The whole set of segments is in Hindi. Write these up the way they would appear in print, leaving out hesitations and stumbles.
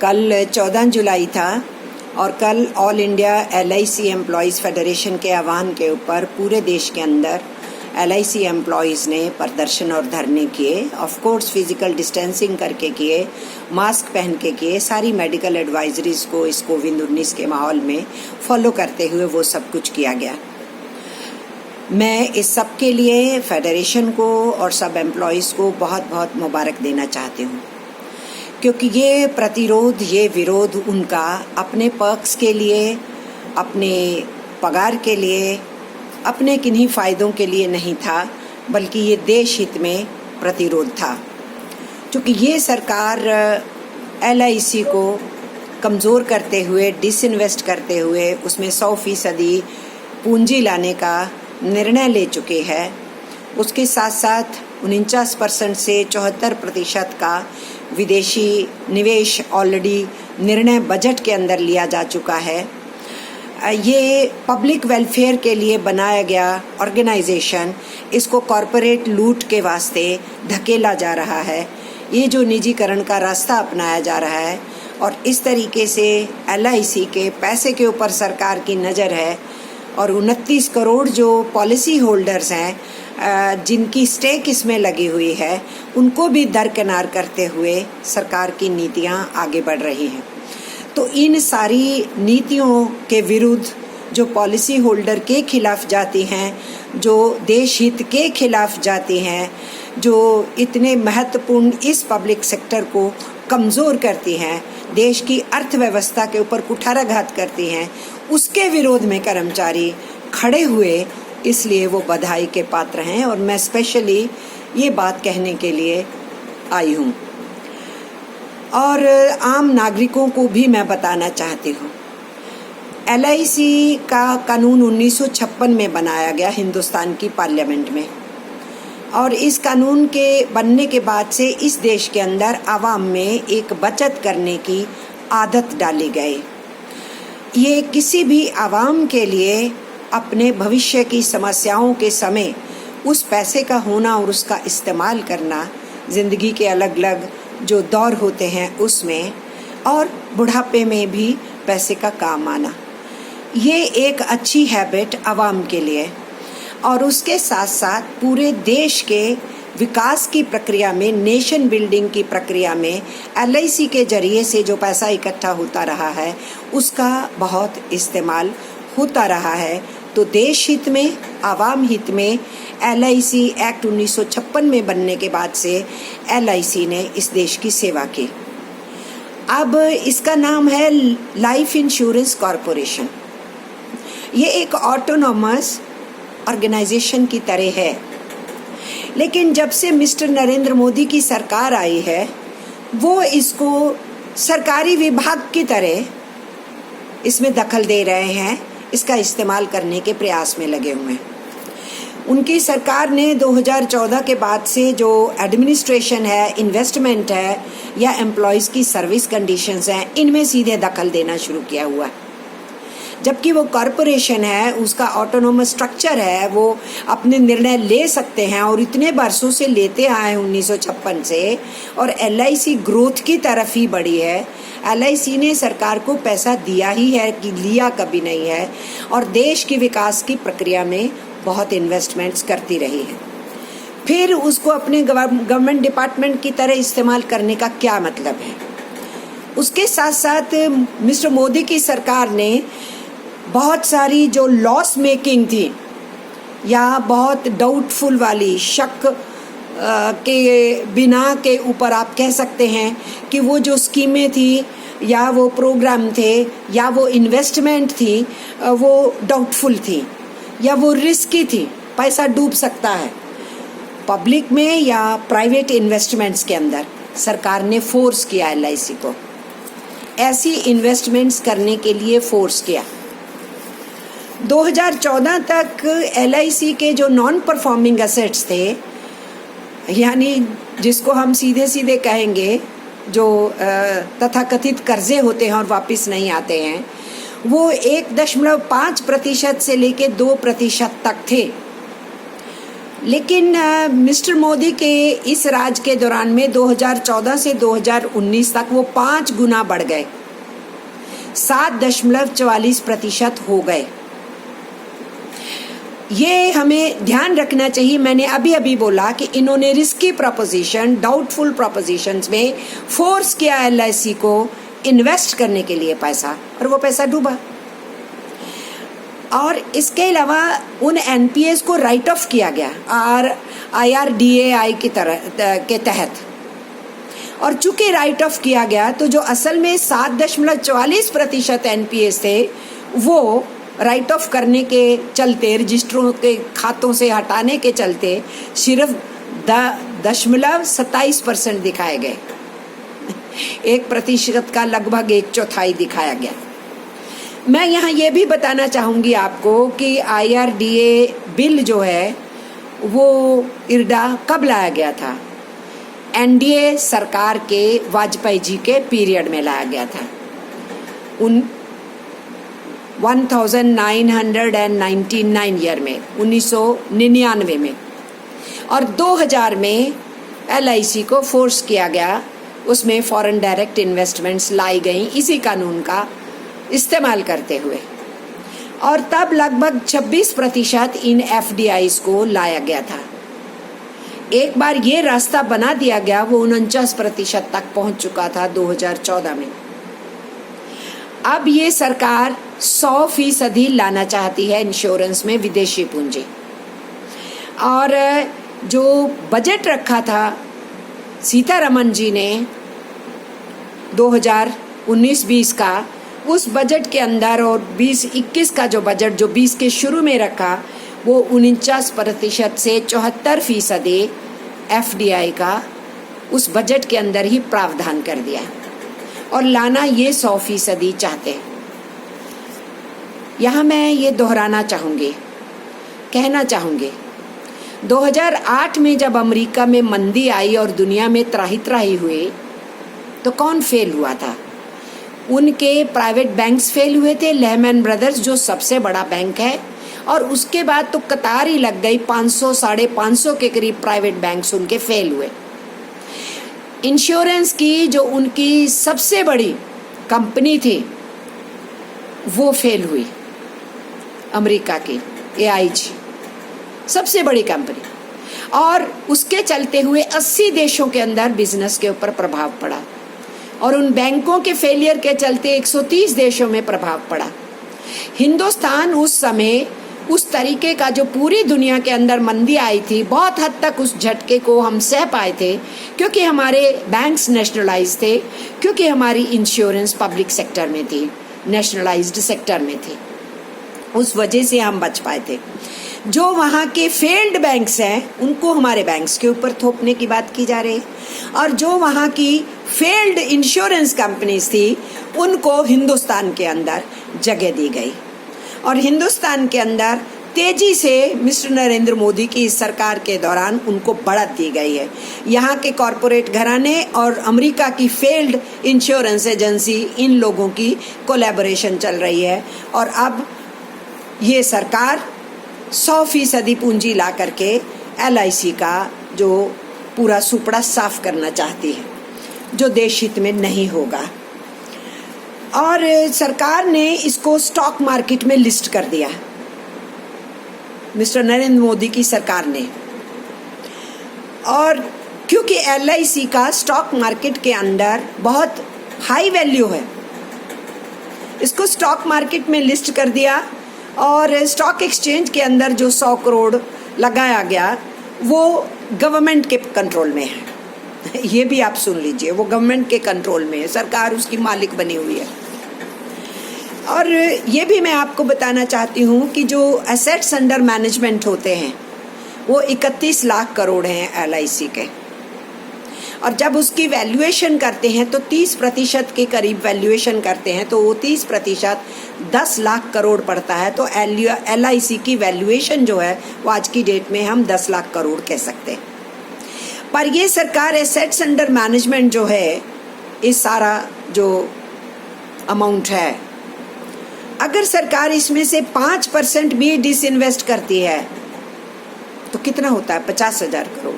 कल 14 जुलाई था और कल all India LIC employees federation के आह्वान के ऊपर पूरे देश के अंदर LIC एम्प्लॉयज़ ने प्रदर्शन और धरने किए। ऑफ कोर्स फिजिकल डिस्टेंसिंग करके किए, मास्क पहन के किए, सारी मेडिकल एडवाइजरीज को इस कोविड-19 के माहौल में फॉलो करते हुए वो सब कुछ किया गया। मैं इस सब के लिए फेडरेशन को और सब एम्प्लॉयज़ को बहुत बहुत मुबारक देना चाहती हूँ, क्योंकि ये प्रतिरोध, ये विरोध उनका अपने पर्क्स के लिए, अपने पगार के लिए, अपने किन्हीं फ़ायदों के लिए नहीं था, बल्कि ये देश हित में प्रतिरोध था। क्योंकि ये सरकार LIC को कमज़ोर करते हुए, डिसइन्वेस्ट करते हुए उसमें 100% पूंजी लाने का निर्णय ले चुके हैं। उसके साथ साथ 49% से 74% का विदेशी निवेश ऑलरेडी निर्णय बजट के अंदर लिया जा चुका है। ये पब्लिक वेलफेयर के लिए बनाया गया ऑर्गेनाइजेशन, इसको कॉरपोरेट लूट के वास्ते धकेला जा रहा है। ये जो निजीकरण का रास्ता अपनाया जा रहा है और इस तरीके से LIC के पैसे के ऊपर सरकार की नज़र है और 29 करोड़ जो पॉलिसी होल्डर्स हैं जिनकी स्टेक इसमें लगी हुई है, उनको भी दरकिनार करते हुए सरकार की नीतियां आगे बढ़ रही हैं। तो इन सारी नीतियों के विरुद्ध जो पॉलिसी होल्डर के खिलाफ जाती हैं, जो देश हित के खिलाफ जाती हैं, जो इतने महत्वपूर्ण इस पब्लिक सेक्टर को कमज़ोर करती हैं, देश की अर्थव्यवस्था के ऊपर कुठाराघात करती हैं, उसके विरोध में कर्मचारी खड़े हुए, इसलिए वो बधाई के पात्र हैं। और मैं स्पेशली ये बात कहने के लिए आई हूँ और आम नागरिकों को भी मैं बताना चाहती हूँ। LIC का कानून 1956 में बनाया गया हिंदुस्तान की पार्लियामेंट में, और इस कानून के बनने के बाद से इस देश के अंदर आवाम में एक बचत करने की आदत डाली गई। ये किसी भी आवाम के लिए अपने भविष्य की समस्याओं के समय उस पैसे का होना और उसका इस्तेमाल करना, ज़िंदगी के अलग अलग जो दौर होते हैं उसमें, और बुढ़ापे में भी पैसे का काम आना, ये एक अच्छी हैबिट आवाम के लिए। और उसके साथ साथ पूरे देश के विकास की प्रक्रिया में, नेशन बिल्डिंग की प्रक्रिया में LIC के जरिए से जो पैसा इकट्ठा होता रहा है उसका बहुत इस्तेमाल होता रहा है। तो देश हित में, आवाम हित में LIC एक्ट 1956 में बनने के बाद से LIC ने इस देश की सेवा की। अब इसका नाम है लाइफ इंश्योरेंस कॉरपोरेशन। ये एक ऑटोनॉमस ऑर्गेनाइजेशन की तरह है, लेकिन जब से मिस्टर नरेंद्र मोदी की सरकार आई है, वो इसको सरकारी विभाग की तरह इसमें दखल दे रहे हैं, इसका इस्तेमाल करने के प्रयास में लगे हुए हैं। उनकी सरकार ने 2014 के बाद से जो एडमिनिस्ट्रेशन है, इन्वेस्टमेंट है या एम्प्लॉयज़ की सर्विस कंडीशंस हैं, इनमें सीधे दखल देना शुरू किया हुआ है। जबकि वो कॉरपोरेशन है, उसका ऑटोनोमस स्ट्रक्चर है, वो अपने निर्णय ले सकते हैं और इतने बरसों से लेते आए 1956 से, और LIC ग्रोथ की तरफ ही बढ़ी है। LIC ने सरकार को पैसा दिया ही है कि लिया कभी नहीं है, और देश की विकास की प्रक्रिया में बहुत इन्वेस्टमेंट्स करती रही है। फिर उसको अपने गवर्नमेंट डिपार्टमेंट की तरह इस्तेमाल करने का क्या मतलब है? उसके साथ साथ मिस्टर मोदी की सरकार ने बहुत सारी जो लॉस मेकिंग थी या बहुत डाउटफुल वाली, शक के बिना के ऊपर आप कह सकते हैं कि वो जो स्कीमें थी या वो प्रोग्राम थे या वो इन्वेस्टमेंट थी, वो डाउटफुल थी या वो रिस्की थी, पैसा डूब सकता है। पब्लिक में या प्राइवेट इन्वेस्टमेंट्स के अंदर सरकार ने फोर्स किया LIC को, ऐसी इन्वेस्टमेंट्स करने के लिए फोर्स किया। 2014 तक LIC के जो नॉन परफॉर्मिंग एसेट्स थे, यानी जिसको हम सीधे सीधे कहेंगे जो तथाकथित कर्जे होते हैं और वापस नहीं आते हैं, वो 1.5% से लेके 2% तक थे। लेकिन मिस्टर मोदी के इस राज के दौरान में 2014 से 2019 तक वो 5 गुना बढ़ गए, 7.44% हो गए। ये हमें ध्यान रखना चाहिए। मैंने अभी अभी बोला कि इन्होंने रिस्की प्रोपोजिशन, डाउटफुल प्रोपोजिशंस में फोर्स किया LIC को इन्वेस्ट करने के लिए पैसा, और वो पैसा डूबा। और इसके अलावा उन NPAs को राइट ऑफ किया गया और IRDAI की तरह के तहत, और चूंकि राइट ऑफ किया गया तो जो असल में 7.44% NPAs थे वो राइट ऑफ करने के चलते, रजिस्टरों के खातों से हटाने के चलते सिर्फ 0.27% दिखाए गए। 1% का लगभग 1/4 दिखाया गया। मैं यहाँ ये भी बताना चाहूँगी आपको कि IRDA बिल जो है वो IRDA कब लाया गया था? NDA सरकार के वाजपेयी जी के पीरियड में लाया गया था, 1999 ईयर में, 1999 में। और 2000 में LIC को फोर्स किया गया, उसमें फॉरेन डायरेक्ट इन्वेस्टमेंट्स लाई गई इसी कानून का इस्तेमाल करते हुए, और तब लगभग 26% इन FDIs को लाया गया था। एक बार ये रास्ता बना दिया गया, वो 49% तक पहुंच चुका था 2014 में। अब ये सरकार 100% लाना चाहती है इंश्योरेंस में विदेशी पूंजी, और जो बजट रखा था सीतारमण जी ने 2019-20 का, उस बजट के अंदर, और 20-21 का जो बजट जो 20 के शुरू में रखा, वो 49% से 74% FDI का उस बजट के अंदर ही प्रावधान कर दिया, और लाना ये 100% चाहते हैं। यहाँ मैं ये दोहराना चाहूँगी, कहना चाहूँगी, 2008 में जब अमेरिका में मंदी आई और दुनिया में त्राही त्राही हुई, तो कौन फेल हुआ था? उनके प्राइवेट बैंक्स फेल हुए थे, लेहमैन ब्रदर्स जो सबसे बड़ा बैंक है, और उसके बाद तो कतार ही लग गई, 500-550 के करीब प्राइवेट बैंक्स उनके फेल हुए। इंश्योरेंस की जो उनकी सबसे बड़ी कंपनी थी वो फेल हुई, अमेरिका की AIG, सबसे बड़ी कंपनी, और उसके चलते हुए 80 देशों के अंदर बिजनेस के ऊपर प्रभाव पड़ा, और उन बैंकों के फेलियर के चलते 130 देशों में प्रभाव पड़ा। हिंदुस्तान उस समय उस तरीके का, जो पूरी दुनिया के अंदर मंदी आई थी, बहुत हद तक उस झटके को हम सह पाए थे, क्योंकि हमारे बैंक्स नेशनलाइज थे, क्योंकि हमारी इंश्योरेंस पब्लिक सेक्टर में थी, नेशनलाइज्ड सेक्टर में थी। उस वजह से हम बच पाए थे। जो वहाँ के फेल्ड बैंक्स हैं उनको हमारे बैंक्स के ऊपर थोपने की बात की जा रही है, और जो वहाँ की फेल्ड इंश्योरेंस कंपनीज थी उनको हिंदुस्तान के अंदर जगह दी गई, और हिंदुस्तान के अंदर तेजी से मिस्टर नरेंद्र मोदी की इस सरकार के दौरान उनको बढ़त दी गई है। यहाँ के कॉरपोरेट घराने और अमेरिका की फेल्ड इंश्योरेंस एजेंसी, इन लोगों की कोलैबोरेशन चल रही है, और अब ये सरकार 100% पूंजी ला करके LIC का जो पूरा सुपड़ा साफ करना चाहती है, जो देश हित में नहीं होगा। और सरकार ने इसको स्टॉक मार्केट में लिस्ट कर दिया, मिस्टर नरेंद्र मोदी की सरकार ने। और क्योंकि LIC का स्टॉक मार्केट के अंदर बहुत हाई वैल्यू है, इसको स्टॉक मार्केट में लिस्ट कर दिया, और स्टॉक एक्सचेंज के अंदर जो 100 करोड़ लगाया गया वो गवर्नमेंट के कंट्रोल में है। ये भी आप सुन लीजिए, वो गवर्नमेंट के कंट्रोल में है, सरकार उसकी मालिक बनी हुई है। और ये भी मैं आपको बताना चाहती हूँ कि जो एसेट्स अंडर मैनेजमेंट होते हैं वो 31 लाख करोड़ हैं LIC के, और जब उसकी वैल्यूएशन करते हैं तो 30% के करीब वैल्यूएशन करते हैं, तो वो 30% 10 लाख करोड़ पड़ता है। तो LIC की वैल्यूएशन जो है वो आज की डेट में हम 10 लाख करोड़ कह सकते हैं। पर ये सरकार एसेट्स अंडर मैनेजमेंट जो है, इस सारा जो अमाउंट है, अगर सरकार इसमें से 5% भी डिसइन्वेस्ट करती है तो कितना होता है? 50,000 करोड़।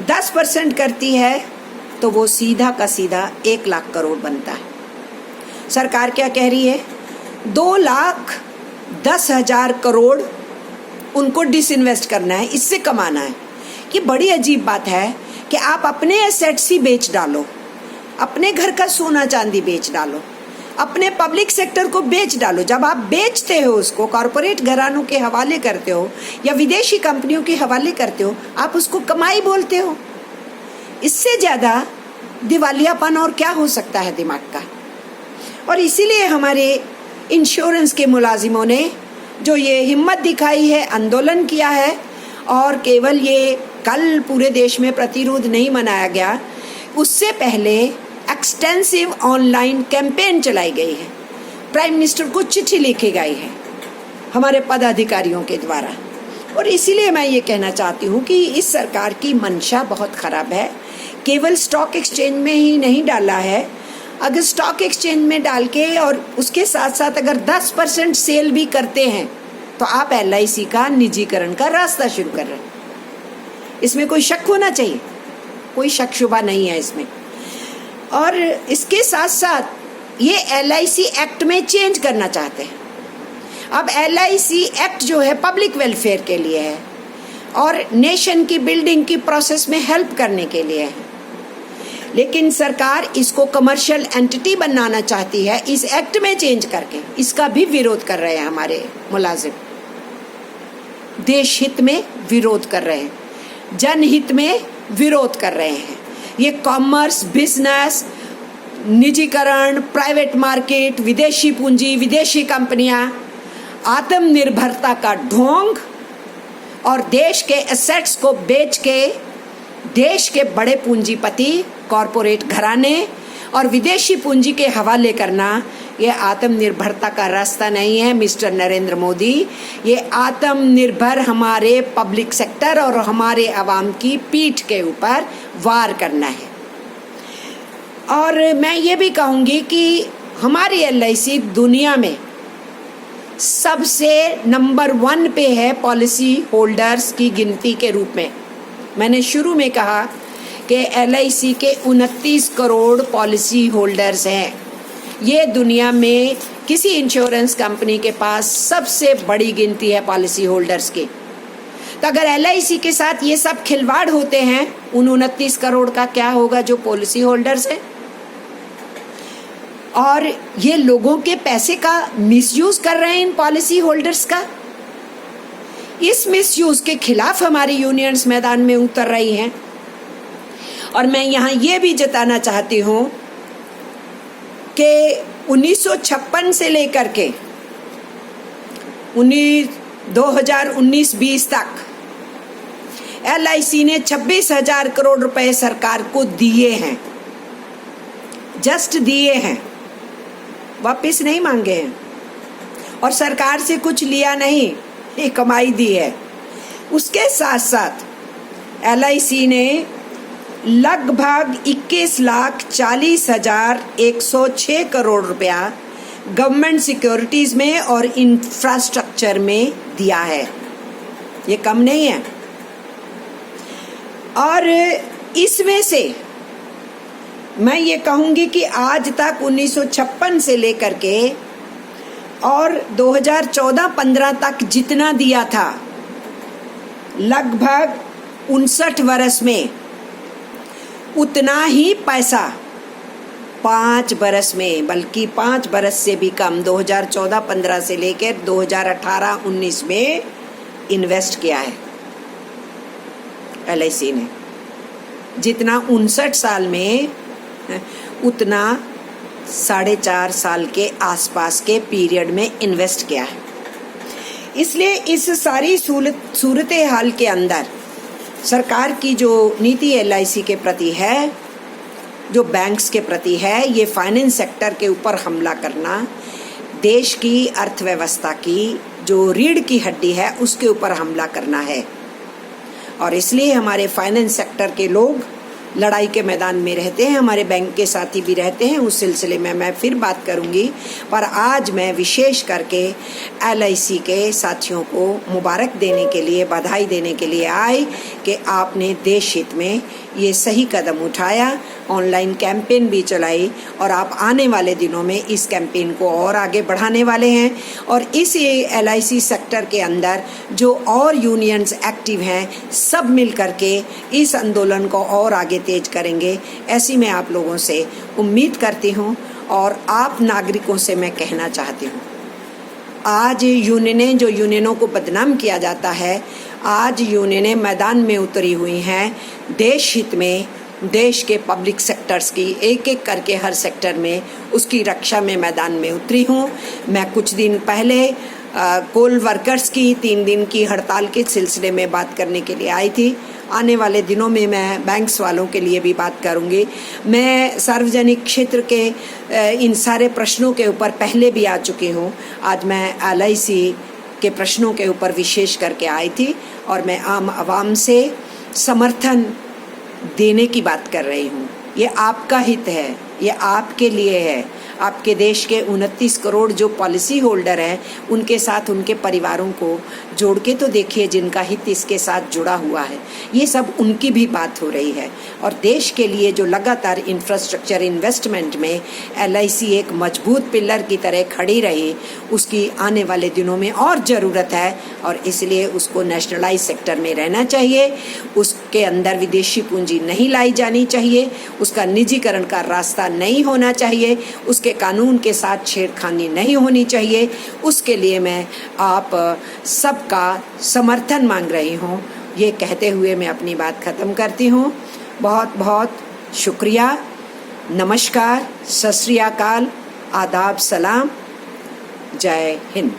10% करती है तो वो सीधा का सीधा 1 लाख करोड़ बनता है। सरकार क्या कह रही है? 2,10,000 करोड़ उनको डिसइन्वेस्ट करना है, इससे कमाना है। ये बड़ी अजीब बात है कि आप अपने एसेट्स ही बेच डालो, अपने घर का सोना चांदी बेच डालो, अपने पब्लिक सेक्टर को बेच डालो। जब आप बेचते हो, उसको कॉरपोरेट घरानों के हवाले करते हो या विदेशी कंपनियों के हवाले करते हो, आप उसको कमाई बोलते हो। इससे ज़्यादा दिवालियापन और क्या हो सकता है दिमाग का। और इसीलिए हमारे इंश्योरेंस के मुलाजिमों ने जो ये हिम्मत दिखाई है, आंदोलन किया है, और केवल ये कल पूरे देश में प्रतिरोध नहीं मनाया गया, उससे पहले एक्सटेंसिव ऑनलाइन कैंपेन चलाई गई है। प्राइम मिनिस्टर को चिट्ठी लिखी गई है हमारे पदाधिकारियों के द्वारा। और इसीलिए मैं ये कहना चाहती हूँ कि इस सरकार की मंशा बहुत ख़राब है। केवल स्टॉक एक्सचेंज में ही नहीं डाला है, अगर स्टॉक एक्सचेंज में डाल के और उसके साथ साथ अगर 10% सेल भी करते हैं तो आप LIC का निजीकरण का रास्ता शुरू कर रहे हैं। इसमें कोई शक होना चाहिए, कोई शक शुबा नहीं है इसमें। और इसके साथ साथ ये LIC एक्ट में चेंज करना चाहते हैं। अब LIC एक्ट जो है पब्लिक वेलफेयर के लिए है और नेशन की बिल्डिंग की प्रोसेस में हेल्प करने के लिए है, लेकिन सरकार इसको कमर्शियल एंटिटी बनाना चाहती है इस एक्ट में चेंज करके। इसका भी विरोध कर रहे हैं हमारे मुलाजिम, देश हित में विरोध कर रहे हैं, जनहित में विरोध कर रहे हैं। ये कॉमर्स, बिजनेस, निजीकरण, प्राइवेट मार्केट, विदेशी पूंजी, विदेशी कंपनियां, आत्मनिर्भरता का ढोंग और देश के एसेट्स को बेच के देश के बड़े पूंजीपति, कॉरपोरेट घराने और विदेशी पूंजी के हवाले करना, ये आत्मनिर्भरता का रास्ता नहीं है मिस्टर नरेंद्र मोदी। ये आत्मनिर्भर हमारे पब्लिक सेक्टर और हमारे आवाम की पीठ के ऊपर वार करना है। और मैं ये भी कहूँगी कि हमारी LIC दुनिया में सबसे नंबर 1 पे है पॉलिसी होल्डर्स की गिनती के रूप में। मैंने शुरू में कहा कि LIC के 29 करोड़ पॉलिसी होल्डर्स हैं। ये दुनिया में किसी इंश्योरेंस कंपनी के पास सबसे बड़ी गिनती है पॉलिसी होल्डर्स की। तो अगर LIC के साथ ये सब खिलवाड़ होते हैं, उन 29 करोड़ का क्या होगा जो पॉलिसी होल्डर्स हैं। और ये लोगों के पैसे का मिसयूज कर रहे हैं इन पॉलिसी होल्डर्स का। इस मिसयूज के खिलाफ हमारी यूनियंस मैदान में उतर रही हैं। और मैं यहाँ ये भी जताना चाहती हूँ कि 1956 से लेकर के 2019-20 तक LIC ने 26,000 करोड़ रुपए सरकार को दिए हैं, जस्ट दिए हैं, वापस नहीं मांगे हैं। और सरकार से कुछ लिया नहीं, ये कमाई दी है। उसके साथ साथ LIC ने लगभग 21,40,106 करोड़ रुपया गवर्नमेंट सिक्योरिटीज में और इंफ्रास्ट्रक्चर में दिया है। ये कम नहीं है। और इसमें से मैं ये कहूँगी कि आज तक 1956 से लेकर के और 2014-15 तक जितना दिया था, लगभग 59 वर्ष में उतना ही पैसा 5 बरस में, बल्कि 5 बरस से भी कम 2014-15 से लेकर 2018-19 में इन्वेस्ट किया है LIC ने। जितना 59 साल में उतना 4.5 साल के आसपास के पीरियड में इन्वेस्ट किया है। इसलिए इस सारी सूरत हाल के अंदर सरकार की जो नीति LIC के प्रति है, जो बैंक्स के प्रति है, ये फाइनेंस सेक्टर के ऊपर हमला करना, देश की अर्थव्यवस्था की जो रीढ़ की हड्डी है उसके ऊपर हमला करना है। और इसलिए हमारे फाइनेंस सेक्टर के लोग लड़ाई के मैदान में रहते हैं, हमारे बैंक के साथी भी रहते हैं, उस सिलसिले में मैं फिर बात करूंगी। पर आज मैं विशेष करके LIC के साथियों को मुबारक देने के लिए, बधाई देने के लिए आई कि आपने देश हित में ये सही कदम उठाया, ऑनलाइन कैंपेन भी चलाई और आप आने वाले दिनों में इस कैंपेन को और आगे बढ़ाने वाले हैं। और इस LIC सेक्टर के अंदर जो और यूनियंस एक्टिव हैं, सब मिल करके इस आंदोलन को और आगे तेज करेंगे, ऐसी मैं आप लोगों से उम्मीद करती हूँ। और आप नागरिकों से मैं कहना चाहती हूँ, आज यूनियनें, जो यूनियनों को बदनाम किया जाता है, आज यूनियनें मैदान में उतरी हुई हैं देश हित में, देश के पब्लिक सेक्टर्स की एक एक करके हर सेक्टर में उसकी रक्षा में मैदान में उतरी हूँ। मैं कुछ दिन पहले कोल वर्कर्स की 3 दिन की हड़ताल के सिलसिले में बात करने के लिए आई थी। आने वाले दिनों में मैं बैंक्स वालों के लिए भी बात करूंगी। मैं सार्वजनिक क्षेत्र के इन सारे प्रश्नों के ऊपर पहले भी आ चुकी हूँ। आज मैं LIC के प्रश्नों के ऊपर विशेष करके आई थी और मैं आम आवाम से समर्थन देने की बात कर रही हूँ। ये आपका हित है, ये आपके लिए है। आपके देश के 29 करोड़ जो पॉलिसी होल्डर हैं, उनके साथ उनके परिवारों को जोड़ के तो देखिए, जिनका हित इसके साथ जुड़ा हुआ है। ये सब उनकी भी बात हो रही है। और देश के लिए जो लगातार इंफ्रास्ट्रक्चर इन्वेस्टमेंट में LIC एक मजबूत पिलर की तरह खड़ी रही, उसकी आने वाले दिनों में और ज़रूरत है। और इसलिए उसको नेशनलाइज सेक्टर में रहना चाहिए, उसके अंदर विदेशी पूंजी नहीं लाई जानी चाहिए, उसका निजीकरण का रास्ता नहीं होना चाहिए, उसके कानून के साथ छेड़खानी नहीं होनी चाहिए। उसके लिए मैं आप सबका समर्थन मांग रही हूँ। ये कहते हुए मैं अपनी बात ख़त्म करती हूँ। बहुत बहुत शुक्रिया। नमस्कार, सत श्री अकाल, आदाब, सलाम, जय हिंद।